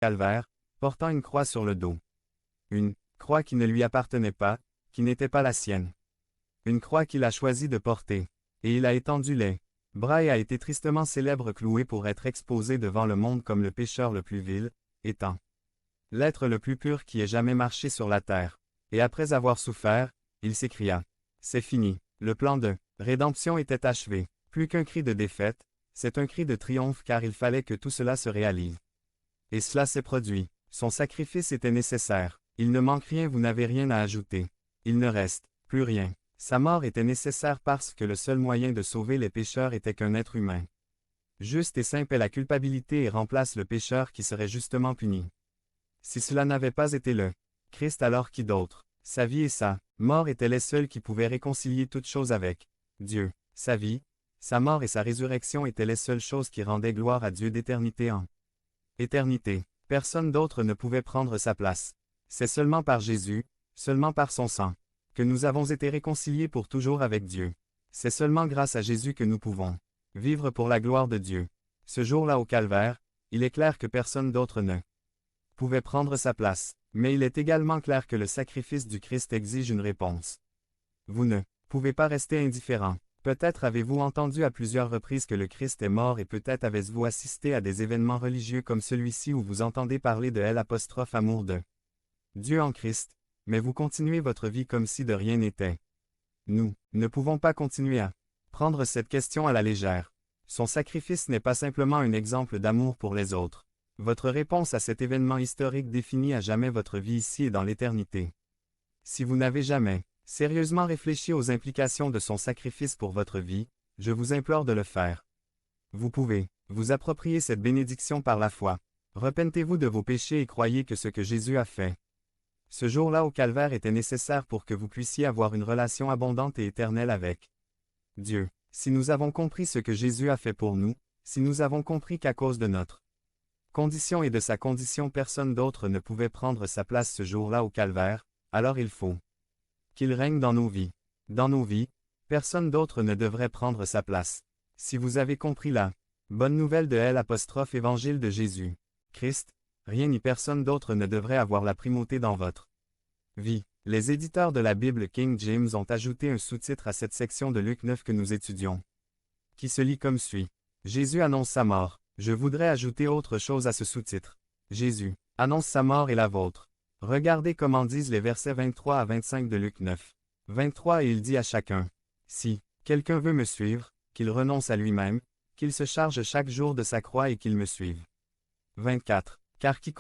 calvaire, portant une croix sur le dos. Une croix qui ne lui appartenait pas, qui n'était pas la sienne. Une croix qu'il a choisi de porter. Et il a étendu les bras et a été tristement célèbre cloué pour être exposé devant le monde comme le pécheur le plus vil, étant l'être le plus pur qui ait jamais marché sur la terre. Et après avoir souffert, il s'écria. C'est fini. Le plan de rédemption était achevé. Plus qu'un cri de défaite, c'est un cri de triomphe car il fallait que tout cela se réalise. Et cela s'est produit. Son sacrifice était nécessaire. Il ne manque rien, vous n'avez rien à ajouter. Il ne reste plus rien. Sa mort était nécessaire parce que le seul moyen de sauver les pécheurs était qu'un être humain. Juste et simple est la culpabilité et remplace le pécheur qui serait justement puni. Si cela n'avait pas été le Christ, alors qui d'autre? Sa vie et sa mort étaient les seuls qui pouvaient réconcilier toutes choses avec Dieu. Sa vie, sa mort et sa résurrection étaient les seules choses qui rendaient gloire à Dieu d'éternité en éternité. Personne d'autre ne pouvait prendre sa place. C'est seulement par Jésus, seulement par son sang, que nous avons été réconciliés pour toujours avec Dieu. C'est seulement grâce à Jésus que nous pouvons vivre pour la gloire de Dieu. Ce jour-là au calvaire, il est clair que personne d'autre ne pouvait prendre sa place, mais il est également clair que le sacrifice du Christ exige une réponse. Vous ne pouvez pas rester indifférent. Peut-être avez-vous entendu à plusieurs reprises que le Christ est mort et peut-être avez-vous assisté à des événements religieux comme celui-ci où vous entendez parler de l'amour de Dieu en Christ, mais vous continuez votre vie comme si de rien n'était. Nous ne pouvons pas continuer à prendre cette question à la légère. Son sacrifice n'est pas simplement un exemple d'amour pour les autres. Votre réponse à cet événement historique définit à jamais votre vie ici et dans l'éternité. Si vous n'avez jamais sérieusement réfléchi aux implications de son sacrifice pour votre vie, je vous implore de le faire. Vous pouvez vous approprier cette bénédiction par la foi. Repentez-vous de vos péchés et croyez que ce que Jésus a fait ce jour-là au calvaire était nécessaire pour que vous puissiez avoir une relation abondante et éternelle avec Dieu. Si nous avons compris ce que Jésus a fait pour nous, si nous avons compris qu'à cause de notre condition et de sa condition personne d'autre ne pouvait prendre sa place ce jour-là au calvaire, alors il faut qu'il règne dans nos vies. Dans nos vies, personne d'autre ne devrait prendre sa place. Si vous avez compris la bonne nouvelle de Évangile de Jésus Christ, rien ni personne d'autre ne devrait avoir la primauté dans votre vie. Les éditeurs de la Bible King James ont ajouté un sous-titre à cette section de Luc 9 que nous étudions, qui se lit comme suit. Jésus annonce sa mort. Je voudrais ajouter autre chose à ce sous-titre. Jésus annonce sa mort et la vôtre. Regardez comment disent les versets 23 à 25 de Luc 9. 23 et il dit à chacun, si quelqu'un veut me suivre, qu'il renonce à lui-même, qu'il se charge chaque jour de sa croix et qu'il me suive. 24. Car quiconque